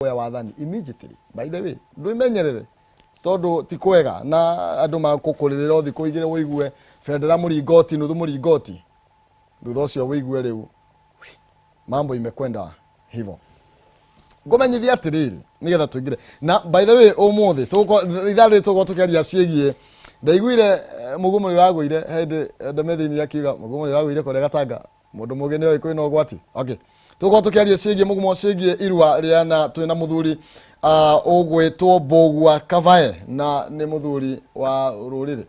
ya wathani immediately. By the way, ndwimenyerere tondu ti kwega na andu makukuririra thiku igire wigue federa muringoti nuthu muringoti thutha ucio wigue riu mambo imekwenda hivyo. Ngomenyithia atiriri nigetha tuingire na by the way umuthi tuko ithari tuko tukiaria ciegie ndaiguire mugumu uraguire hende ndamethini yakiuga mugumu uraguire kore gatanga mundu mugeni oi kwina ugwati. Okay, tuko tukiaria ciegie mugumu ciegie irua riana twina muthuri ugwitwo Mbugua Kavae na ni muthuri wa ruriri.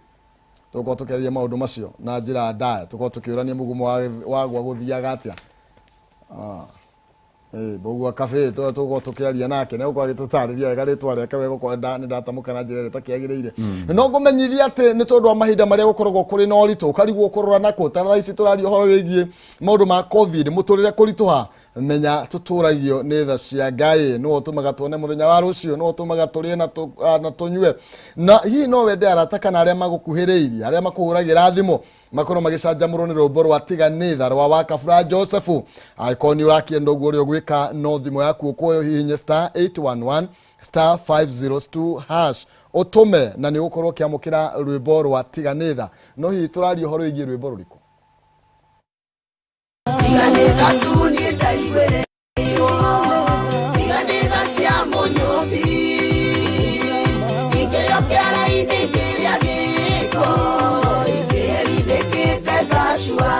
Tuko tukiaria maundu macio na njira ndaya tuko tukiurania mugumu wa gwa guthiaga atia. Mbugua Kavae tuko tukiaria nake ne uko gitutariria wega ritwa reke wego kwa ni ndatamuka na njira ritakiagiriire. No ngumenyithia ati ni tondu wa mahinda maria gukoragwo kuri no rito karigwo kurora nako tara ici turario horo wigie maundu ma covid muturire kurituha menya tuturagio ni tha cia Ngai no tumaga tuone muthenya wa rucio no tumaga turie na tunywe na hi no wende arataka na aria magukuhiriirie aria makuhuragira thimo makoro magicanjamurwo ni rwimbo rwa Tiganitha rwa Wakabura Joseph aikoni urakienda uguo uri gwika no thimo yaku kuoyo hihinye *811 *502 hash utume na ni ukorwo kiamukira rwimbo rwa Tiganitha no hi turario horo igi rwimbo ruriku Tiganitha tu ni ndaigwere Tiganitha cia munyumbi ikirio kiara ithikiria giko ikihebithikite gacua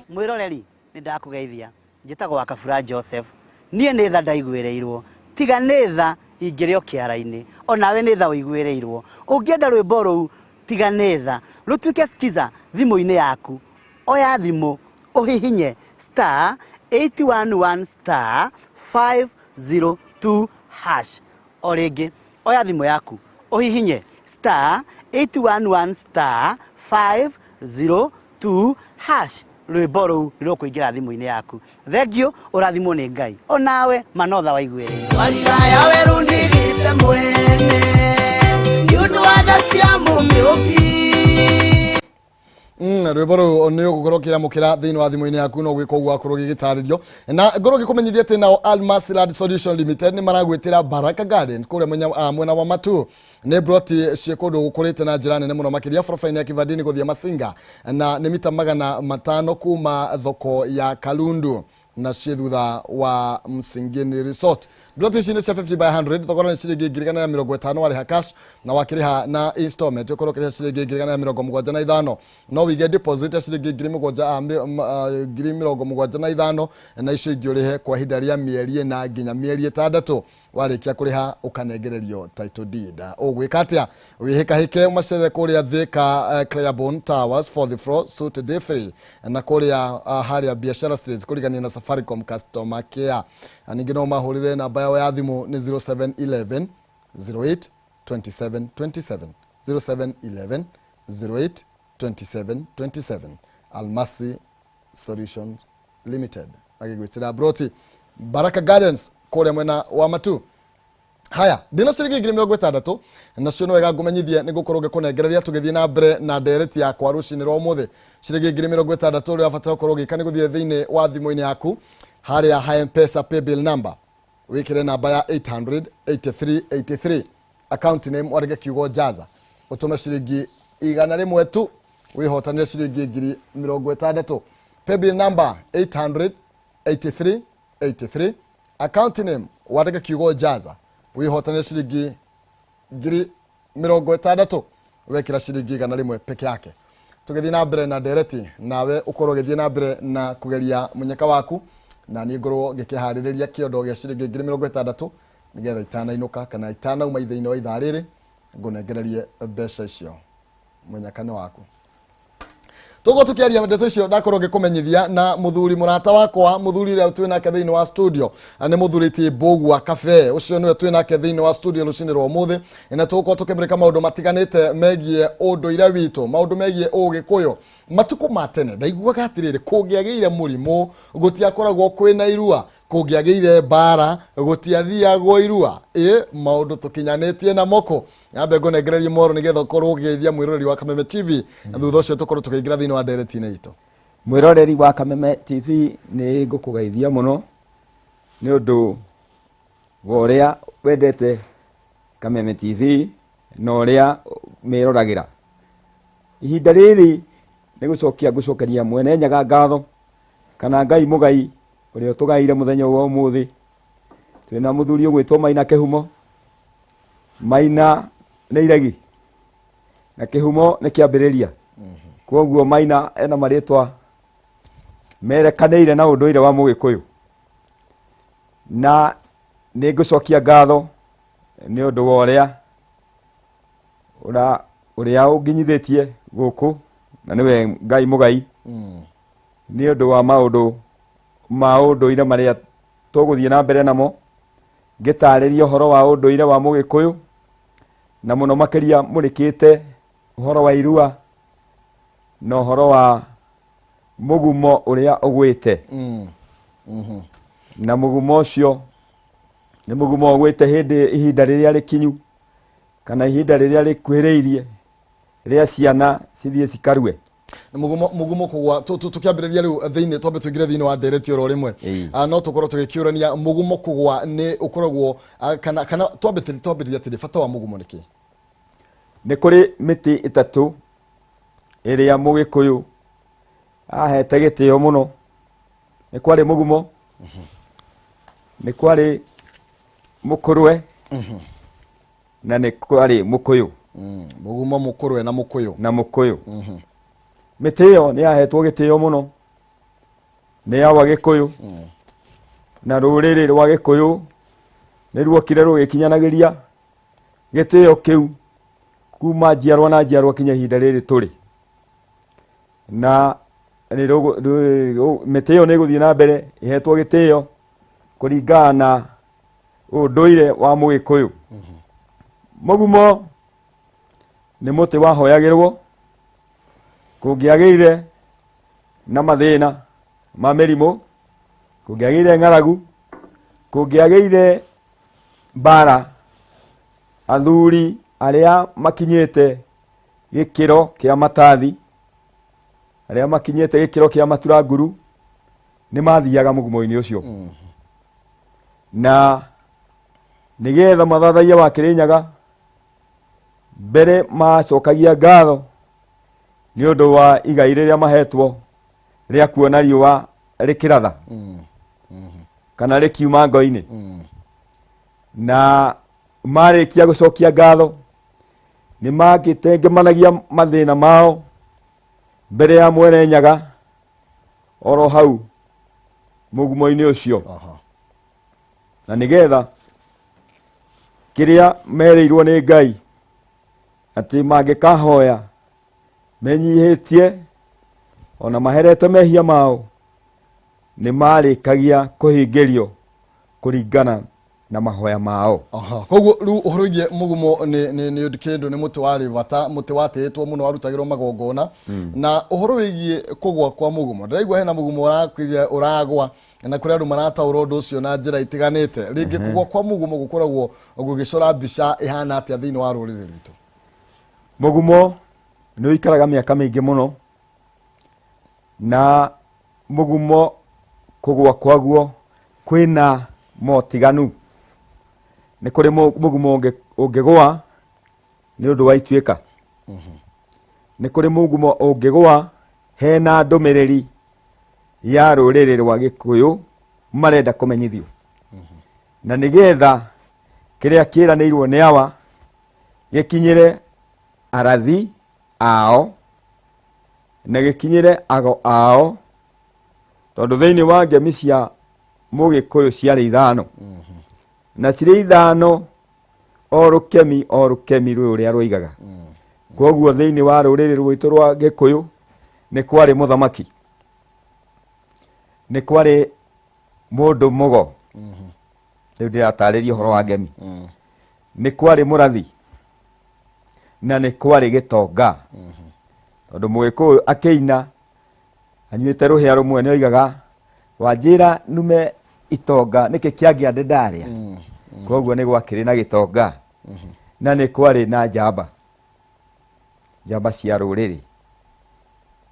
mwiroreri ni ndakugeithia njitagwo Wakabura Joseph nie ni tha ndaigwireirwo Tiganitha ingirio kiara-ini onawe ni tha uigwireirwo ungienda rwimbo ruu Tiganitha rutuike skiza thimu-ini yaku oya thimu uhihinye *811 *502 hash oringi oya thimu yaku uhihinye *811 *502 hash rwimbo ruu rukuingira thimu-ini yaku thengio urathimwo ni Ngai onawe manotha waigwire warigaya weru ndigite mwene niundu wa tha cia mumiumbi rwimbo ruu ni ugukorwo kiramukira thiini wa thimu-ini yaku no gwika uguo akorwo gigitaririo na ngorwo gikumenyithia ati nao Almasrad Solution Limited ni maragwitira Baraka Gardens kuria mwena wa Matu ni broti ciekundu gukurite na njira nene muno makiria barabara-ini ya Kivandini guthia Masinga na ni mita 500 kuma thoko ya Kalundu na thutha wa Msingini Resort. Broti ici ni cia 50 by 100 thogora ni ciringi 150 wariha cash na wakiriha na installment ukorwo kiriha ciringi 175 no wige deposit ya ciringi 75 na icio ingĩ urihe kwa ihinda ria mieri na nginya mieri 6 warikia kuriha ukanengererio title deed. Ugwika atia wihikahike macere kuria Thika Claiborne Towers for the floor suit day free na kuria haria biashara streets kurigania na Safaricom customer care. Ningi no mahurire namba yao ya thimu ni 0711 08 27 27 0711 08 27 27 Almasi Solutions Limited agigwitira broti Baraka Gardens kuria mwena wa Matu. Haya dina ciringi 60 nacio no wega ngumenyithie ni gukorwo gikunengereria tugithie na mbere na direct ya kwa rucini rwa umuthi ciringi 60 uri abatara gukorwo gikani guthie thiini wa thimu-ini yaku haria ha M-Pesa paybill number wikire namba ya 800-8383 account name warige kiugo jaza utume ciringi 100 tu wihotania ciringi 60 paybill number 800-8383 account name warige kiugo jaza wihotania ciringi 60 wekira ciringi 100 peke yake tugithie na mbere na direct nawe ukorwo githie na mbere na kugeria munyaka waku na ni ngorwo ngikihariria kiondo gia ciringi 60 nigetha itanainuka kana itanauma ithiini wa ithaa riri ngunengererie mbeca icio munyakano waku tugo tukiaria ndeto icio ndakorwo ngikumenyithia na muthuri murata wakwa muthuri ria twinake thiini wa studio ni muthuri ti Mbugua Kavae ucio niwe twinake thiini wa studio rucini rwa umuthi na tuko tukimrika maundu matiganite megie unduire witu maundu megie ugikuyu matuku matene ndaiguaga atiriri kungiagiire murimu gutiakoragwo kwina irua kungiagiire bara gutiathiagwo irua maundu tukinyanitie na moko nyambe ngunengererie moro nigetha ukorwo ugeithia mwiroreri wa Kameme TV thutha ucio tukorwo tukiingira thiini wa direct-ini itu mwiroreri wa Kameme TV ni ngukugeithia muno ni undu woria wendete Kameme TV no ria meroragira ihinda riri ni gucokeria mwene Nyaga ngatho kana Ngai mugai uria tugaire muthenya wa umuthi twina muthuri ugwitwo Maina Kihumo. Maina ni iregi na Kihumo ni kiambiriria koguo Maina ena maritwa merekanire na unduire wa Mugikuyu na ni ngucokia ngatho ni undu wa uria unginyithitie guku na niwe Ngai mugai ni undu wa maunduire maria tuguthie na mbere namo ngitariria uhoro wa unduire wa Mugikuyu na muno makiria murikite uhoro wa irua na uhoro wa mugumo uria ugwite na mugumo ucio ni mugumo ugwite ihinda riria rikinyu kana ihinda riria rikuhiriirie ria ciana cithie cikarue mugumo kugwa tukiambiriria riu thiini twambe tuingire thiini wa ndereti oro rimwe no tukorwo tugikiurania mugumo kugwa ni ukoragwo kana twambiriria tiri bata wa mugumo niki ni kuri miti itatu iria Mugikuyu ahete gitio muno ni kwari mugumo ni kwari mukurwe na ni kwari mukuyu mugumo mukurwe na mukuyu miti iyo ni ahetwo gitio muno ni ya Wagikuyu na ruriri rwa Gikuyu ni ruokire rugikinyanagiria gitio kiu kuma njiarwa na njiarwa kinya ihinda riri turi na miti iyo ni guthie na mbere ihetwo gitio kuringana na unduire wa Mugikuyu. Mugumo ni muti wahoyagirwo kungiagire na mathina ma mirimu kungiagire ng'aragu kungiagire mbara athuri aria makinyite gikiro kia matathi aria makinyite gikiro kia maturanguru ni mathiaga mugumo-ini ucio na nigetha mathathaia wa Kirinyaga mbere macokagia ngatho ni undu wa igai riria mahetwo ria kuona riua rikiratha kana rikiuma ngo-ini na marikia gucokia ngatho ni magitengemanagia mathina mao mbere ya mwene Nyaga oro hau mugumo-ini ucio na nigetha kiria mereirwo ni Ngai ati mangikahoya menyihitie ona maherete mehia mao ni marikagia kuhingirio kuringana na mahoya mao. Koguo ru uhoroigie mugumo ni kindu ni muti wari bata muti watitwo muno warutagirwo magongona na uhoro wigie kugwa kwa mugumo ndiraigua hena mugumo uragwa na kuri andu marataura undu ucio na njira itiganite ringi kugwa kwa mugumo gukoragwo gugicora mbica ihana atia thiini wa ruriri rwitu. Mugumo ni ikaraga miaka mingi muno na mugumo kugwa kwaguo kwina motiganu ni kuri mugumo ungigwa ni undu wa ituika ni kuri mugumo ungigwa hena ndumiriri ya ruriri rwa Gikuyu marenda kumenyithio na nigetha kiria kiranirwo ni awa gikinyire arathi ao na gikinyire ago ao tondu thiini wa ngemi cia Mugikuyu ciari ithano na ciri ithano o rukemi ruria rwigaga koguo thiini wa ruriri rwitu rwa Gikuyu ni kwari muthamaki ni kwari mundu mugo riu ndiratariria uhoro wa ngemi ni kwari murathi na ni kwari gitonga tondu Mugikuyu akiina anyuite ruhia rumwe ni oigaga wanjira nume itonga niki kiagia ndendaria koguo ni gwakiri na gitonga na ni kwari na njamba cia ruriri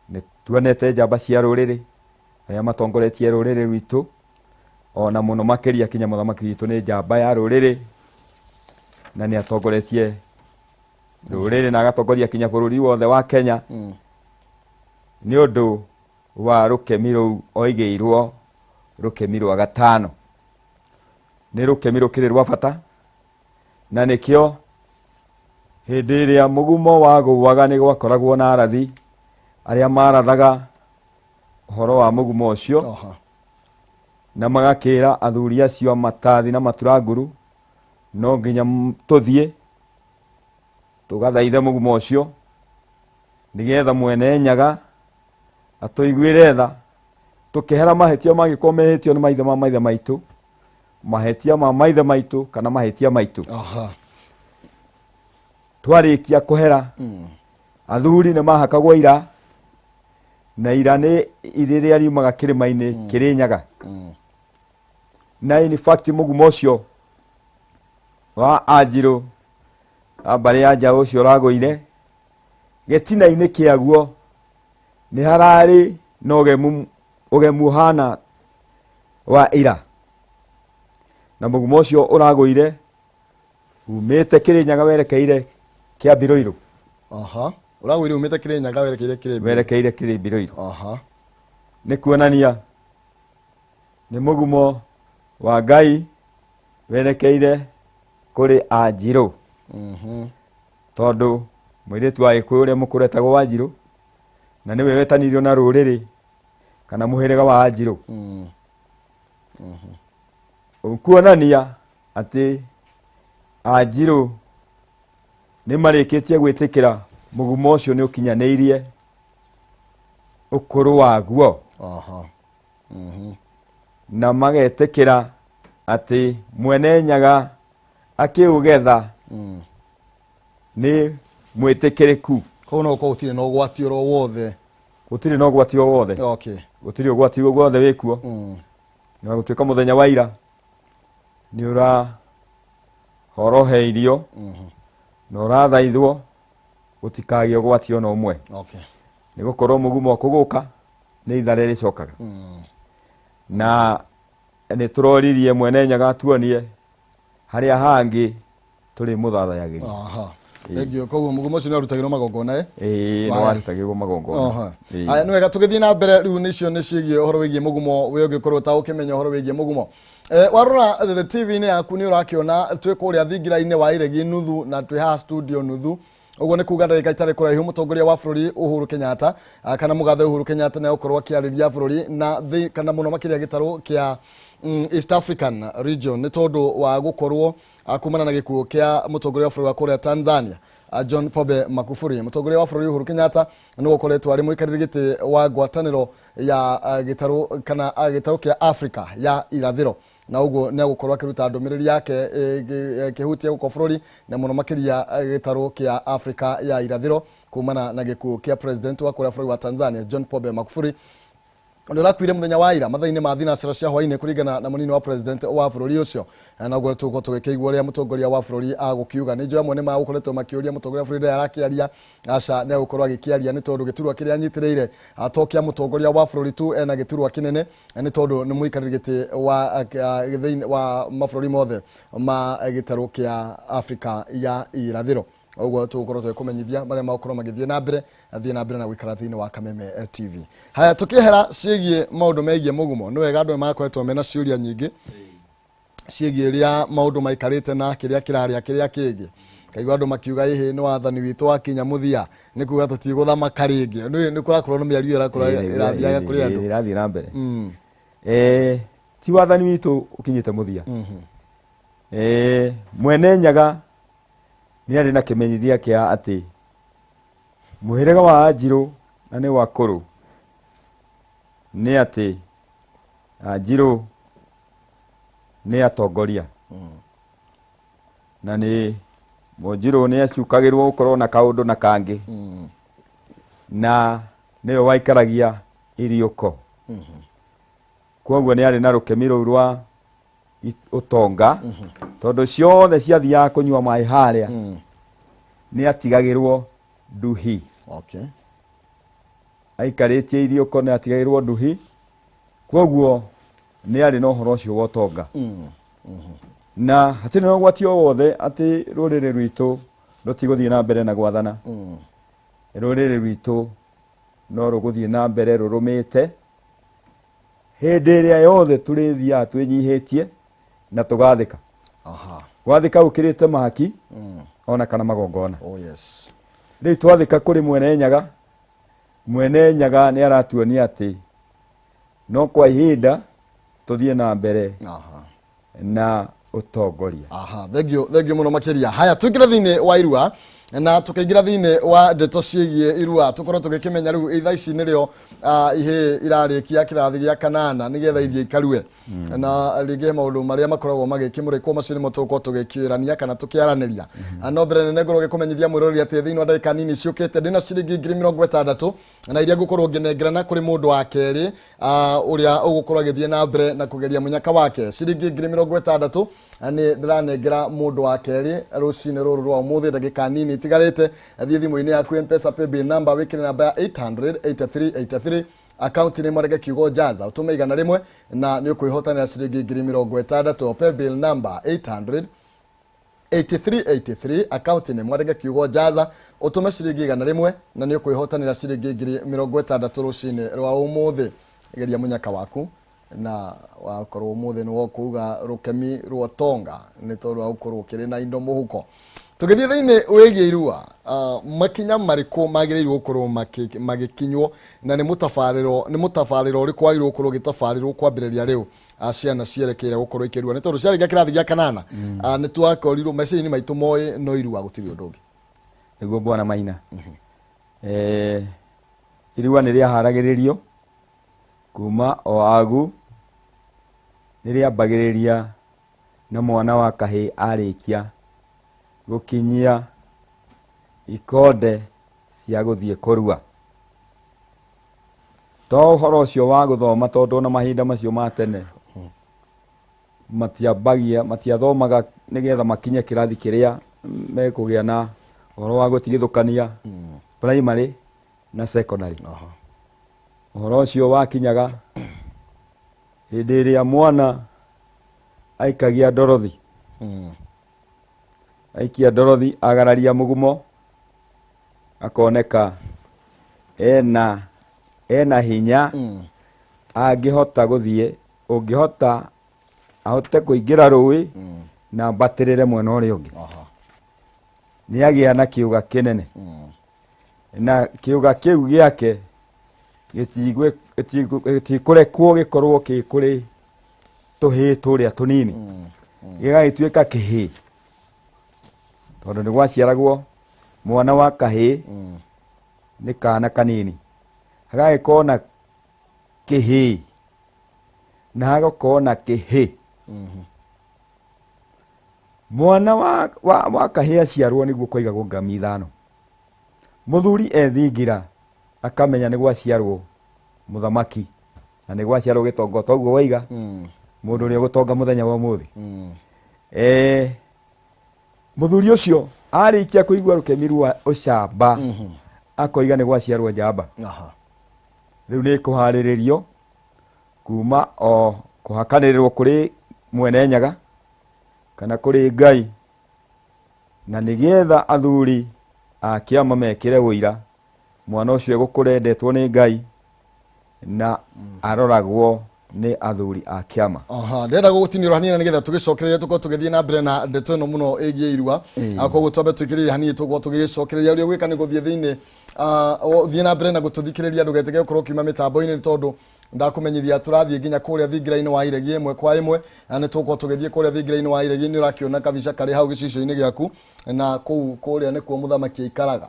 ni tuonete njamba cia ruriri aria matongoretie ruriri rwitu ona muno makiria kinya muthamaki witu ni njamba ya ruriri na ni atongoretie ruriri na agatongoria kinya bururi wothe wa Kenya ni undu wa rukemi ruu oigeirwo rukemi rwa gatano ni rukemi rukiri rwa bata na nikio hindi iria mugumo wa gugwaga ni gwakoragwo na arathi aria marathaga uhoro wa mugumo ucio na magakira athuri acio matathi na maturanguru no nginya tuthie tugathaithe mugumo ucio nigetha mwene Nyaga atuiguire tha tukihera mahetia mangiko mehetio ni maithe ma maithe maitu mahetia ma maithe maitu kana mahetia maitu twarikia kuhera athuri ni mahakagwo ira na ira ni iriria riumaga kirima-ini kiri Nyaga na in fact mugumo ucio wa Anjiru abari ya njaũ ucio ragoire getina-ini kiaguo ni harari na ugemu hana wa ira na mugumo ucio uragoire umite Kirinyaga werekeire Kiambiroiro uragoire umite Kirinyaga werekeire Kiambiroiro ni kuonania ni mugumo wa Ngai werekeire kuri Anjiru tondu mwiritu wa Gikuyu uria mukuretagwo Wanjiru na niwe wetanirio na ruriri kana muhiriga wa Anjiru kuonania ati Anjiru ni marikitie gwitikira mugumo ucio ni ukinyaniirie ukuru waguo na magetikira ati mwene Nyaga akiugetha ni mwitikiriku kono ko utire no gwatio ro wothe utire no gwatio wothe utire gwatio gwothe wikuo na gutuika muthenya wa ira ni ura horoheirio na urathaithwo utikagio gwatio no umwe ni gukorwo mugumo kuguka ni ithare ricokaga na ni turoririe mwene Nyaga tuonie haria hangi turi muthathayagiria egio koguo mugumo ucio ni arutagirwo magongona no arutagirwo magongona aya ni wega tugithii na mbere riu nicio ni cigie uhoro wigie mugumo we ungikorwo ta ukimenya uhoro wigie mugumo warora the TV ni yaku ni urakiona twi kuria thingira-ini wa Iregi nuthu na twi ha studio nuthu uguo ni kuga ndagika itari kuraihu mutongoria wa bururi Uhuru Kenyatta kana mugathe Uhuru Kenyatta na ukorwo akiariria bururi na kana muno makiria gitaro kia East African region ni tondu wa gukorwo akumana na gikuo kia mutongoria wa bururi wa kuria Tanzania John Pombe Magufuli mutongoria wa bururi Uhuru Kenyatta ni gukoretwo ari muikariri giti wa ngwataniro ya gitaro kana gitaro kia Africa ya irathiro na uguo ni agukorwo akiruta ndumiriri yake kihutia guko bururi na muno makiria gitaro kia Africa ya irathiro kumana na gikuo kia president wa kuria bururi wa Tanzania John Pombe Magufuli ndurakwire muthenya wa ira mathaini ma thinacara cia hwaini kuringana na munini wa president wa bururi ucio na uguo tuko tugekeigwo ria mutongoria wa bururi agukiuga ni njoya mwene ma gukoretwo makiuria mutongoria wa bururi arakiaria aca ne gukorwo agikiaria ni tondu giturwa kiria anyitireire atokia mutongoria wa bururi tu ena giturwa kinene ni tondu ni muikariri giti wa githaini wa mabũrũri mothe ma gitaro kia Africa ya irathiro uguo tukorwo twikumenyithia maria makorwo magithie na mbere athie na mbere na gwikara thiini wa Kameme TV. Haya tukihera ciigie maundu megie mugumo ni wega andu makoretwo mena ciuria nyingi ciigie ria maundu maikarite na kiria kiraria kiria kingi kaigwa andu makiuga ihi ni wathani witu wa kinya muthia ni kuga tutiguthamaka ringi ni kurakorwo no miario irakora irathiaga kuri andu irathie na mbere ti wathani witu ukinyite muthia mwene Nyaga ni ari na kimenyithia kia ati muhiriga wa Anjiru na ni wa Kuru ni ati Anjiru ni atongoria na ni Munjiru ni acukagirwo ukorwo na kaundu na kangi na ni waikaragia iriuko koguo ni ari na rukemi ruu rwa utonga tondu ciothe ciathiaga kunyua mai haria ni atigagirwo nduhi aikaritie iriuko ni atigagirwo nduhi koguo nĩ arĩ na ũhoro ũcio wa ũtonga na hatirĩ na ũgwati o wothe atĩ rũrĩrĩ rwitũ rũtigũthiĩ na mbere na gwathana rũrĩrĩ rwitũ no rũgũthiĩ na mbere rũrũmĩte hĩndĩ ĩrĩa yothe tũrĩthiaga twĩnyihĩtie na tũgathĩka gwathĩka ũkĩrĩte mahaki ona kana magongona rĩu twathĩka kũrĩ Mwene Nyaga nĩ aratuonia atĩ no kwa ihinda tũthiĩ na mbere na utongoria. Thengio muno makiria. Haya twikira thini wa irua na tukaingira thini wa ndeto ciĩgie irua tukorwo tugikimenya riu ithaa ici nirio ihe irarikia kirathi gĩa kanana nigetha ithie ikarue na rĩngĩ maũndũ marĩa makoragwo magĩkĩmũrĩkwo macio nĩmo tũgũkorwo tũgĩkĩrania kana tũkĩaranĩria. No mbere nene ngorwo gĩkũmenyithia mwĩroreri atĩ thĩinĩ wa ndagĩka nini ciũkĩte ndĩna ciringi 60,000 na iria ngũkorwo ngĩnengerana kũrĩ mũndũ wa kerĩ ũrĩa ũgũkorwo agĩthiĩ na mbere na kũgeria mũnyaka wake. Ciringi 60,000 nĩ ndĩranengera mũndũ wa kerĩ rũcinĩ rũrũ rwa ũmũthĩ ndagĩka nini itigarĩte. Thiĩ thimũ-inĩ yaku M-Pesa paybill number wĩkĩre namba ya 800-8383 account nĩ mwarege kiugo jaza utume igana rĩmwe na nĩ ũkwĩhotanĩra ciringi 60,000 paybill number 800-8383 account nĩ mwarege kiugo jaza utume ciringi igana rĩmwe na nĩ ũkwĩhotanĩra ciringi 60,000 rũcinĩ rwa ũmũthĩ. Geria mũnyaka waku na wakorwo ũmũthĩ nĩ wokuga rũkemi rwa tonga nĩ tondũ wa gũkorwo kĩrĩ na indo mũhuko. Tũgĩthiĩ thĩinĩ wĩgiĩ irua makinya marĩkũ magĩrĩirwo gũkorwo magĩkinywo na nĩ mũtabarĩro ũrĩkũ wagĩrĩirwo gũkorwo ũgĩtabarĩrwo kwambĩrĩria rĩu ciana cierekeire gũkorwo ikĩrua nĩ tondũ ciarĩkia kĩrathi gĩa kanana nĩ twakorirwo meciria-inĩ maitũ moĩ no irua gũtirĩ ũndũ ũngĩ. Nĩguo Bwana Maina irua nĩ rĩaharagĩrĩrio kuma o agu nĩ rĩambagĩrĩria na mwana wa kahĩĩ arĩkia gũkinyia ikonde cia gũthiĩ kũrua. To ũhoro ũcio wa gũthoma tondũ na mahinda macio ma tene matiathomaga nĩgetha makinye kĩrathi kĩrĩa mekũgĩa na ũhoro wa gũtigithũkania primary na secondary. Ũhoro ũcio wakinyaga hĩndĩ ĩrĩa mwana aikagia ndorothi aikia ndorothi agararia mũgumo akoneka ena hinya angĩhota gũthiĩ ũngĩhota ahote kũingĩra rũĩ na mbatĩrĩre mwena ũrĩa ũngĩ. Nĩagĩa na kĩũga kĩnene na kĩũga kĩu gĩake gĩtikũrekwo gĩkorwo kũrĩ tũhĩĩ tũrĩa tũnini gĩgagĩtuĩka kĩhĩĩ tondũ nĩ gwaciaragwo mwana wa kahĩĩ nĩ kana kanini hagagĩkorwo na kĩhĩĩ na hagakorwo na kĩhĩ. Mwana wa kahĩĩ aciarwo nĩguo kwaigagwo ngami ithano. Mũthuri ethingira akamenya nĩ gwaciarwo mũthamaki na nĩ gwaciarwo gĩtonga toguo waiga mũndũ ũrĩa gũtonga mũthenya wa ũmũthĩ. Mũthuri ũcio arĩkia kũigua rũkemi rwa ũcamba akoiga nĩ gwaciarwo njamba. Rĩu nĩ kũharĩrĩrio kuma o kũhakanĩrĩrwo kũrĩ Mwene Nyaga kana kũrĩ Ngai na nĩgetha athuri a kĩama mekĩre ũira mwana ũcio egũkũra endetwo nĩ Ngai na aroragwo nĩ athuri a kĩama. Ndĩrenda gũgũtinĩrwo hanini nĩgetha tũgĩcokereria tũkorwo tũgĩthiĩ na mbere na ndeto ĩno mũno ĩgiĩ irua. Koguo twambe twĩkĩrĩrie hanini tũkorwo tũgĩcokereria ũrĩa gwĩka nĩ gũthiĩ thĩinĩ thiĩ na mbere na gũtũthikĩrĩria ndũgetĩke gũkorwo kiuma mĩtambo-inĩ tondũ ndakũmenyithia tũrathiĩ nginya kũrĩa thingira-inĩ wa iregi ĩmwe kwa ĩmwe nĩ tũgũkorwo tũgĩthiĩ kũrĩa thingira-inĩ wa iregi. Nĩ ũrakĩona kabica karĩ hau gĩcicio-inĩ gĩaku na kũu kũrĩa nĩkuo mũthamaki aikaraga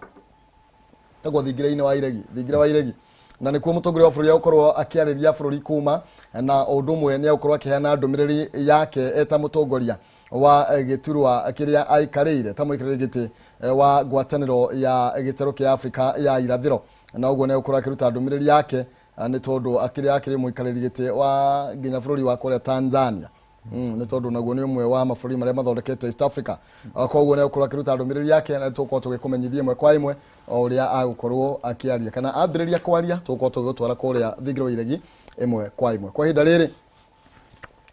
tagwo thingira-inĩ wa iregi, thingira wa iregi na nĩkuo mũtongoria wa bũrũri agũkorwo akĩarĩria bũrũri kuma na ũndũ ũmwe nĩ agũkorwo akĩheana ndũmĩrĩri yake eta mũtongoria wa gĩturwa kĩrĩa aikarĩire ta mũikarĩri gĩtĩ wa ngwatanĩro ya gĩtarũ kĩa Afrika ya irathĩro na ũguo nĩ agũkorwo akĩruta ndũmĩrĩri yake nĩ tondũ akĩrĩ mũikarĩri gĩtĩ wa nginya bũrũri wa kũrĩa Tanzania nĩ tondũ naguo nĩ ũmwe wa mabũrũri marĩa mathondekete East Africa. Koguo nĩ agũkorwo akĩruta ndũmĩrĩri yake na tũgũkorwo tũgĩkũmenyithia ĩmwe kwa ĩmwe o ũrĩa agũkorwo akĩaria kana ambĩrĩria kwaria tũgũkorwo tũgĩgũtwara kũrĩa thingira wa iregi ĩmwe kwa ĩmwe. Kwa ihinda rĩrĩ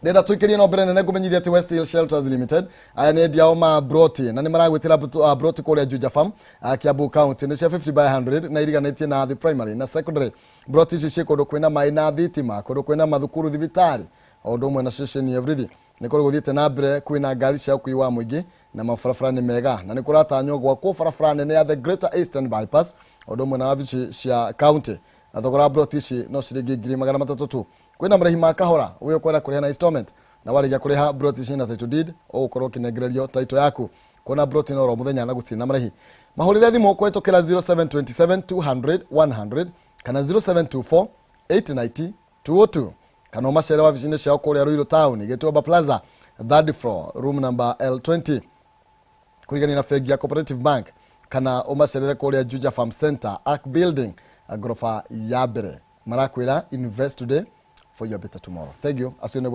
Ndenda tuikirie no mbere nene kumenyithia ati West Hill Shelters Limited aya ni ndia ma broti na ni maragwitira broti kuria Juja Farm Kiambu County ni cia 50 by 100 na iriganitie na the primary na secondary broti ici cikundu kwina mai na thitima kundu kwina mathukuru thibitari ondo mwe na station everything ni kuri guthiite na mbere kwina ngari cia kuiwa muingi na mafarafara ni mega na ni kuratanywo gwakwo farafara nene ya the Greater Eastern Bypass ondo mwe na wabici cia county athogora broti ici no ciringi 300 kwina mrehi makahora uyo kwenda kuriha na installment na warigia kuriha broti ici na title deed o ukorwo kinegererio title yaku kuna broti no ro muthenya na guthina mrehi mahurire thimu kwetokera 0727 200 100 kana 0724 890 202 kana macere wa vicine cia kuria Ruiru Town Gituba Plaza 3rd floor room number L20 kurigani na Fegi ya Cooperative Bank kana umacere kuria Juja Farm Center Arc Building agrofa yabere marakwira invest today for your better tomorrow. Thank you. Asune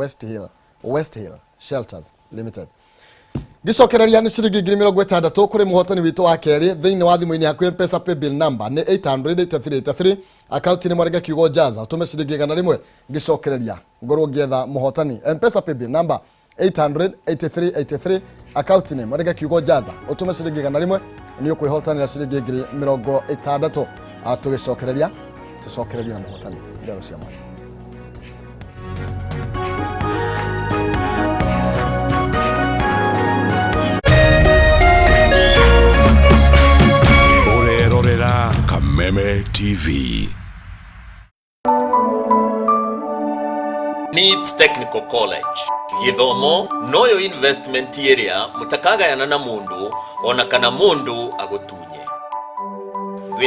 West Hill Shelters Limited. Gicokereria ni ciringi 60 kuri muhotani witu wa keri thiini wa thimu-ini yaku M-Pesa paybill number ni 800-8383 account ni mwarega kiugo jaza utume ciringi 100 gicokereria ngorwo ngietha muhotani M-Pesa paybill number 800-8383 account ni mwarega kiugo jaza utume ciringi 100 ni ukwihotanira ciringi 60 tugicokereria na muhotani ndio cia mwana. Kameme TV. NIBS Technical College githomo noyo investment area mutakagayana na mundu ona kana mundu agutunye.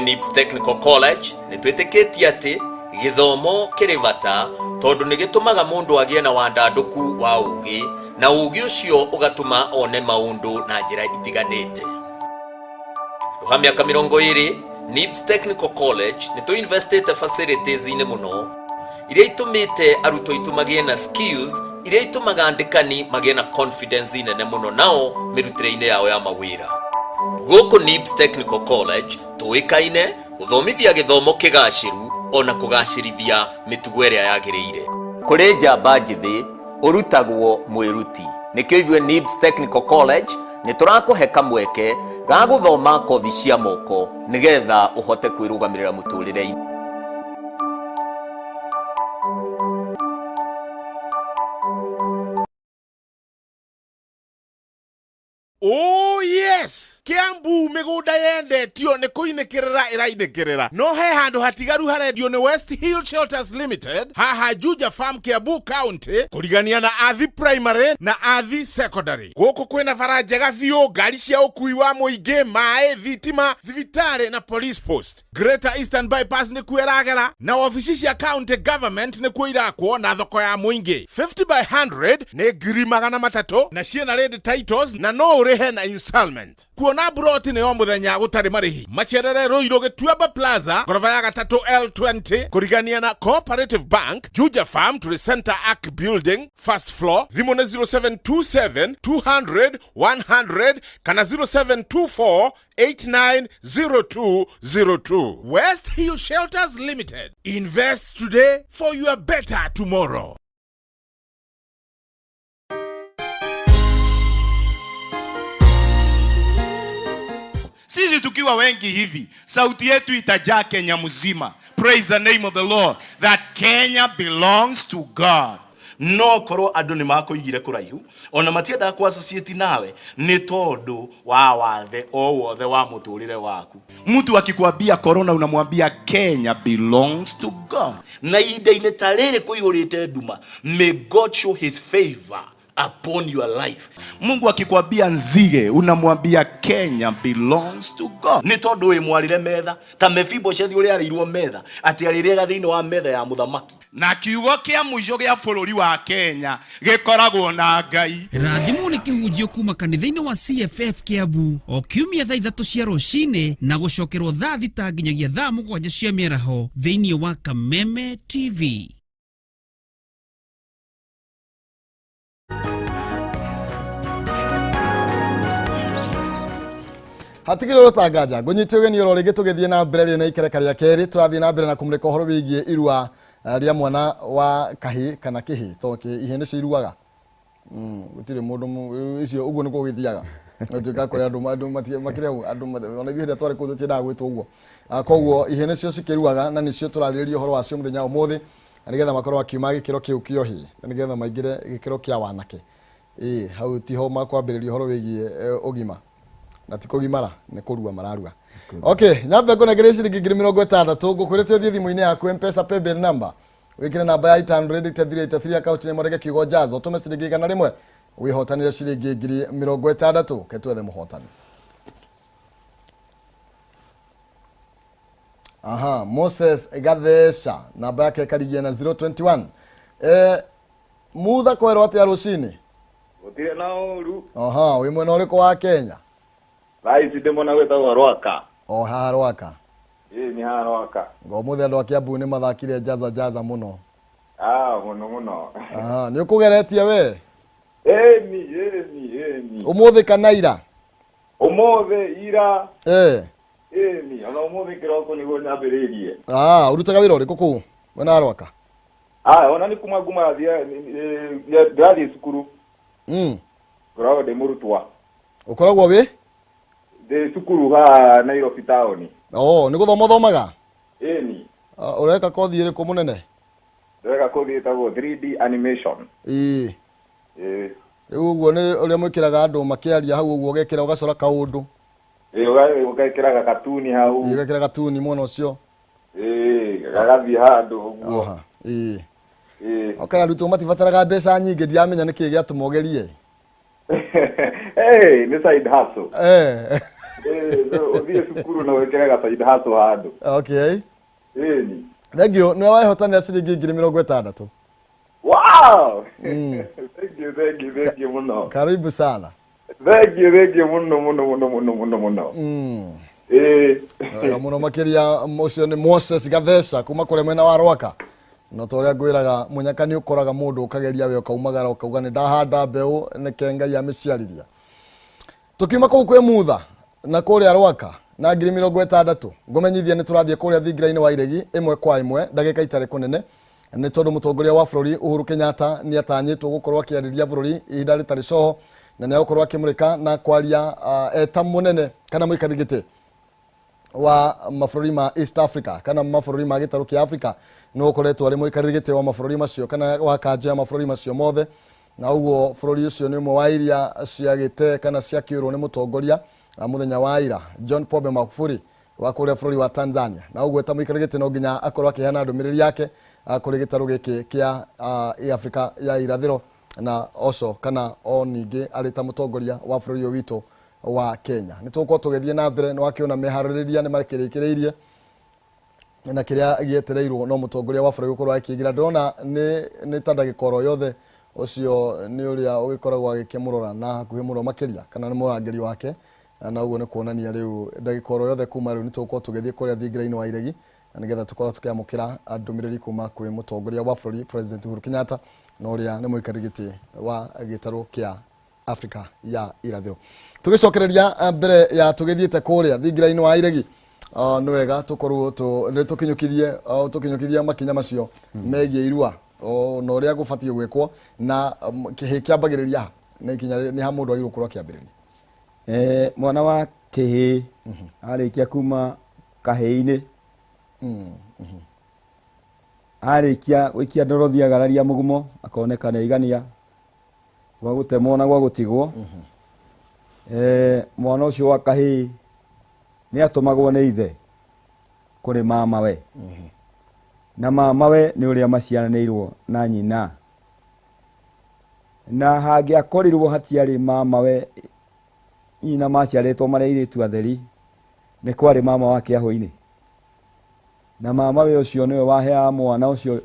NIBS Technical College nitweteketie ati githomo kirivata tondu nigitumaga mundu agie na wandanduku wa ugi na ugi ucio ugatuma one maundu na njira itiganite. Ruha miaka 20 NIBS Technical College nito invested facilities ine muno iria itumite aruto itumagie na skills iria itumaga andikani magie na confidence ine muno nao mirutire-ine yao ya mawira. Goko NIBS Technical College tuikaine guthomithia githomo kigashiru ona kugashirithia mitugo iria yagiriire. Kuri njamba njithi urutagwo mwiruti nikio ithwe NIBS Technical College niturakuhe kamweke ga guthoma kothi cia moko nigetha uhote kwirugamirira muturire-ini. Oh yes! Kiambu migunda yendetio ni kuinikirira irainikirira no he handu hatigaru harendio ni West Hill Shelters Limited haha Juja Farm Kiambu County kurigania na Athi Primary na Athi Secondary. Guku kwina bara njega biu, ngari cia ukui wa muingi, mae, thitima, thibitari na police post. Greater Eastern Bypass ni kueragera na ofisi cia county government ni kuirakwo na thoko ya muingi. 50 by 100 ni 300 na ciena ready titles na no urihe na installment. Kuona broti ni omuthenya gutari marihi. Macerere Ruiru Gituba Plaza gorofa ya 3 L20 kurigania na Cooperative Bank Juja Farm to the Center Arc Building first floor. Thimu na 0727 200 100 kana 0724 890202. West Hill Shelters Limited. Invest today for your better tomorrow. Sisi tukiwa wengi hivi, sauti yetu itajaa Kenya mzima. Praise the name of the Lord. That Kenya belongs to God. No koro andu ni makoigire kuraihu ona matienda ku associate nawe ni tondu wa wathe o wothe wa muturire waku. Mtu akikwambia corona unamwambia Kenya belongs to God. Na inde tarere kuihurite nduma. May God show his favor upon your life. Mungu akikwambia nzige unamwambia Kenya belongs to God. Ni tondu we mwarire metha ta Mephibosheth uri arirwo metha ati arirega thiini wa metha ya muthamaki. Na kiugo kia muico gia bururi wa Kenya gikoragwo na Ngai. Rathimu ni kihunjio kuma kanitha-ini wa CFF Kiambu o kiumia thaa 3 cia rucini na gucokerwo thaa 6 nginyagia thaa 7 cia mĩaraho thiini wa Kameme TV. Hatigire rutangaja gunyitio geni oro rigi tugithie na mbere na ikerekaria keri turathie na mbere na kumurika horo wigie irua aria mwana wa kahi kana kihi to ihene ciruaga gutire mundu icio uguo niko githiaga tuka kuri andu makire andu ona ithuĩ twari kũndũ tĩendaga gwĩtwo ũguo koguo ihene cio cikiruaga na nĩcio tũrarĩrĩria ũhoro wacio mũthenya ũmũthĩ nĩgetha makorwo akiuma gĩkĩro kĩu kĩohi nĩgetha maingĩre gĩkĩro kĩa wanake hau tiho makwambĩrĩria ũhoro wĩgiĩ ũgima na ti kũgimara nĩ kũrua mararua. Okay, nyambe ngũnengere ciringi 60,000 ngũkwĩrĩte ũthiĩ thimũ-inĩ yaku M-Pesa paybill number wĩkĩre namba ya 800 account nĩ mũrege kiugo jazo tũme ciringi 100 wihotanire ciringi 60,000 ketwethe muhotani. Aha, Moses Gathesha namba yake karigie na 021 mutha kwerwo atia rucini gutire na uru. Aha, wi mwena ũrĩkũ wa Kenya? Raisi ndimona gwetagwo Rwaka. Ha Rwaka. Ni ha Rwaka. Ngo muthe andũ a Kiambu nĩ mathakire jaza muno. Muno. Aha, nĩ ũkũgeretie we? Ni. Ũmũthĩ kana ira? Ũmũthĩ ira. Ni, ona ũmũthĩ kĩroko nĩguo nyambĩrĩirie. Ũrutaga wĩra ũrĩkũ kũu? Wena Rwaka? Ona nĩ kuma nguma ndathiĩ cukuru. Ngoragwo ndĩ mũrutwa. Ũkoragwo wĩ? Ndĩ cukuru ha Nairobi town. Nĩ gũthoma thomaga? Ni. Ũreka kothi ĩrĩkũ mũnene? Ndĩreka kothi ĩtagwo 3D animation. Rĩu ũguo nĩ ũrĩa mwĩkĩraga andũ makĩaria hau ũguo ũgekĩra ũgacora kaũndũ. Ũgekĩra gatuni hau. Ũgekĩra gatuni mwena ũcio. Gagathiĩ handũ ũguo. Okay, arutwo matibataraga mbeca nyingĩ ndiamenya nĩkĩ gĩatũma ũgerie. Nĩ side hustle. Ũthiĩ cukuru na wĩkĩraga side hustle handũ. Okay. Thank you. Nĩ wahotanĩra ciringi 60,000. Wow! Thank you muno. Karibu sana. Thank you muno. Muno makiria mũcio nĩ Moses Gathesha kuma kũrĩa mwena wa Rwaka. No toria ngwĩraga mũnyaka nĩ ũkoraga mũndũ ũkageria we ũkaumagara ũkauga nĩ ndahanda mbeũ nĩke Ngai amĩciarithia. Tukiuma kũu kwĩ mutha na kũrĩa Rwaka na 60,000 ngũmenyithia nĩ tũrathiĩ kũrĩa thingira-inĩ wa iregi ĩmwe kwa ĩmwe ndagĩka itarĩ kũnene nĩ tondũ mũtongoria wa bũrũri Uhuru Kenyatta nĩ atanyĩtwo gũkorwo akĩarĩria bũrũri ihinda rĩtarĩ coho na nĩ agũkorwo akĩmũrĩka na kwaria eta mũnene kana mũikarĩri gĩtĩ wa mabũrũri ma East Africa kana mabũrũri ma gĩtarũ kĩa Africa nĩ ũkoretwo arĩ mũikarĩri gĩtĩ wa mabũrũri macio kana wa kanja ya mabũrũri macio mothe na ũguo bũrũri ũcio nĩ ũmwe wa iria ciagĩte kana ciakĩũrwo nĩ mũtongoria mũthenya wa ira John Pombe Magufuli wa kũrĩa bũrũri wa Tanzania na ũguo ta mũikarĩri gĩtĩ no nginya akorwo akĩheana ndũmĩrĩri yake kũrĩ gĩtarũ gĩkĩ kĩa Africa ya irathĩro na oco kana o ningĩ arĩ ta mũtongoria wa bũrũri ũyũ witũ wa Kenya. Nĩ tũgũkorwo tũgĩthiĩ na mbere nĩ wakĩona meharĩrĩria nĩ makĩrĩkĩrĩirie na kĩrĩa gĩetereirwo no mũtongoria wa bũrũri gũkorwo akĩigĩra ndĩrona nĩ ta ndagĩka oro yothe ũcio nĩ ũrĩa ũgĩkoragwo agĩkĩmũrora na hakuhĩ mũno makĩria kana nĩ mũrangĩri wake na ũguo nĩ kuonania rĩu ndagĩka oro yothe kuma rĩu nĩ tũgũkorwo tũgĩthiĩ kũrĩa thingira-inĩ wa iregi na nĩgetha tũkorwo tũkĩamũkĩra ndũmĩrĩri kuma kwĩ mũtongoria wa bũrũri President Uhuru Kenyatta na ũrĩa nĩ mũikarĩri gĩtĩ wa gĩtarũ kĩa Africa ya irathĩro. Tũgĩcokereria mbere ya tũgĩthiĩte kũrĩa thingira-inĩ wa iregi nĩ wega tũkorwo tũkinyũkithie makinya macio megiĩ irua na ũrĩa gũbatiĩ gwĩkwo na kĩhĩ kĩambagĩrĩria nĩ ha mũndũ agĩrĩirwo gũkorwo akĩambĩrĩria. Mwana wa kĩhĩ arĩkia kuma kahĩ-inĩ arĩkia gũikia ndoro thiagararia mũgumo akoneka nĩ igania gwa gũtemwo na gwa gũtigwo. Mwana ũcio wa kahĩ nĩ atũmagwo nĩ ithe kũrĩ mamawe na mamawe nĩ ũrĩa maciaranĩirwo na nyina na hangĩakorirwo hatiarĩ mamawe nyina maciarĩtwo marĩ airĩtu atheri nĩ kwarĩ mama wa kĩahũ-inĩ na mamawe ũcio nĩwe waheaga mwana ũcio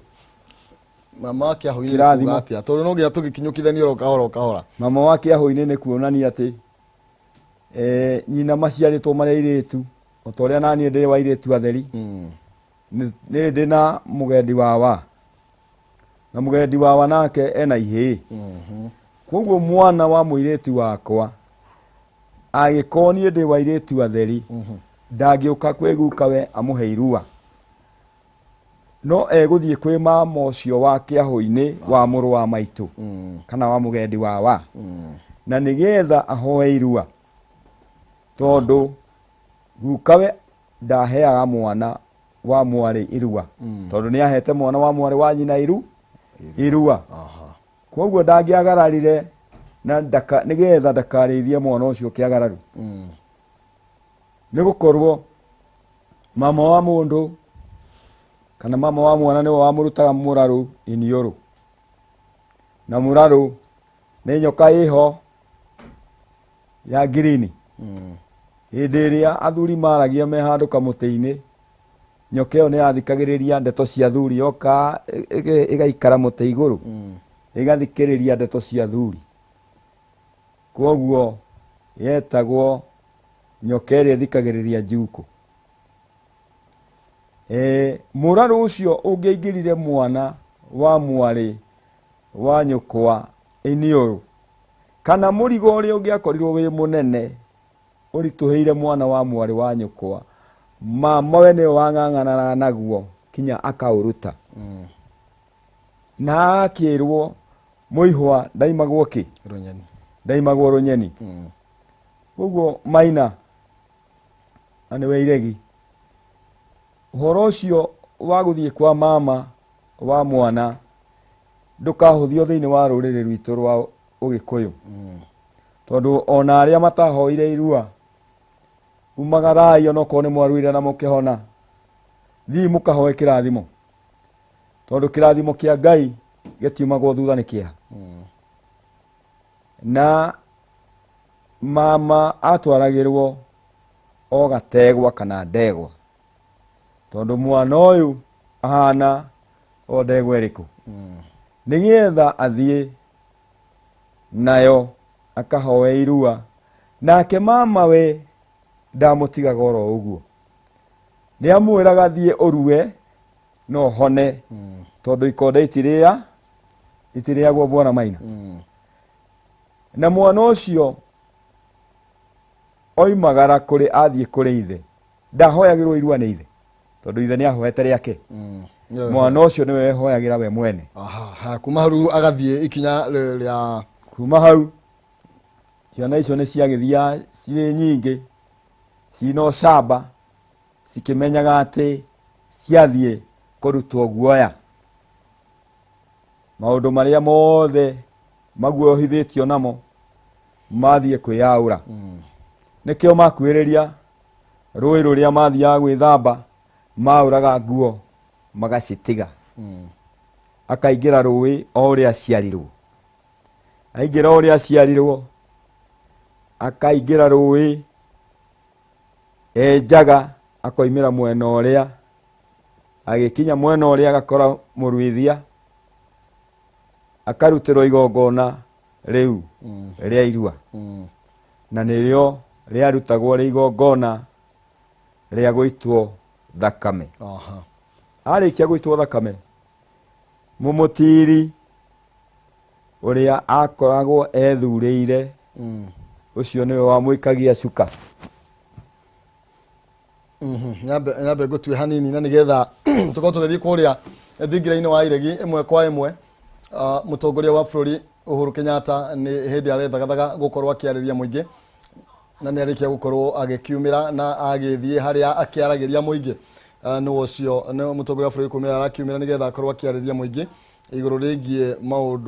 mama wa kĩahũ-inĩ kuga atĩa tondũ no nginya tũgĩkinyũkithania oro kahora. Mama wa kĩahũ-inĩ nĩ kuonania atĩ nyina maciarĩtwo marĩ airĩtu o ta ũrĩa naniĩ ndĩ wa airĩtu atheri nĩ ndĩ na mũgendi wawa na mũgendi wawa nake ena ihĩ. Koguo mwana wa mũirĩtu wakwa agĩkorwo niĩ ndĩ wa airĩtu atheri ndangĩũka kwĩ guka we amũhe irua no eguthie kwi mama ucio wa kiaho-ini wa muru wa maitu kana wa mugendi wa na nigetha ahoe irua tondu gukawe ndaheaga mwana wa mwari irua tondu ni ahete mwana wa mwari wa nyina irua koguo ndangiagararire na nigetha ndakarithie mwana ucio kiagararu nigukorwo mama wa mundu kana mama wa mwana niwe wamurutaga muraru iniuru na muraru ni nyoka iho ya girini hindi iria athuri maragia me handu kamuti-ini nyoka iyo ni yathikagiriria ndeto cia athuri yoka igaikara muti iguru igathikiriria ndeto cia athuri koguo yetagwo nyoka iria ithikagiriria njuku muraru ucio ungiingirire mwana wa mwari wa nyukwa iniuru kana murigo uria ungiakorirwo wi munene urituheire mwana wa mwari wa nyukwa mama we niwe wang'ang'anaga naguo kinya akauruta na akirwo muihwa ndaimagwo ki runyeni ndaimagwo runyeni uguo Maina aniwe iregi uhoro ucio wa guthie kwa mama wa mwana ndukahuthio thiini wa ruriri rwitu rwa Ugikuyu tondu ona aria matahoire irua umagarai ona ko ni mwaruire na mukihona thii mukahoe kirathimo tondu kirathimo kia Ngai getiumagwo thutha ni kia na mama atwaragirwo o gategwa kana ndegwa tondu mwana uyu ahana o ndegwa iriku nigetha athie nayo akahoe irua nake mama we ndamutigaga oro uguo ni amwiraga thie urue no hone tondu ikonde itiriagwo bwana Maina na mwana ucio oimagara kuri athie kuri ithe ndahoyagirwo irua ni ithe tondu ithe ni ahoete riake mwana ucio niwe wehoyagira we mwene kuma hau agathie ikinya ria kuma hau ciana icio ni ciagithia ciri nyingi cino camba cikimenyaga ati ciathie kurutwo guoya maundu maria mothe maguohithitio namo mathie kwiyaura nikio makwiriria rui ruria mathiaga gwithamba mauraga nguo magacitiga akaingira rui o uria aciarirwo aingira uria aciarirwo akaingira rui enjaga akoimira mwena uria agikinya mwena uria agakora muruithia akarutirwo igongona riu ria irua na nirio riarutagwo ri igongona ria guitwo thakame arikia guitwo thakame mumutiri uria akoragwo ethurire ucio niwe wamwikagia cuka nyambe gutue hanini na nigetha tukorwo tugithii kuria thingira-ini wa iregi imwe kwa imwe mutongoria wa bururi Uhuru Kenyatta ni hindi arethagathaga gukorwo akiariria muingi na ni arikia gukorwo agikiumira na agithie haria akiaragiria muingi no ucio no mutongoria wa bururi kumira arakiumira nigetha akorwo akiariria muingi iguru rigie maundu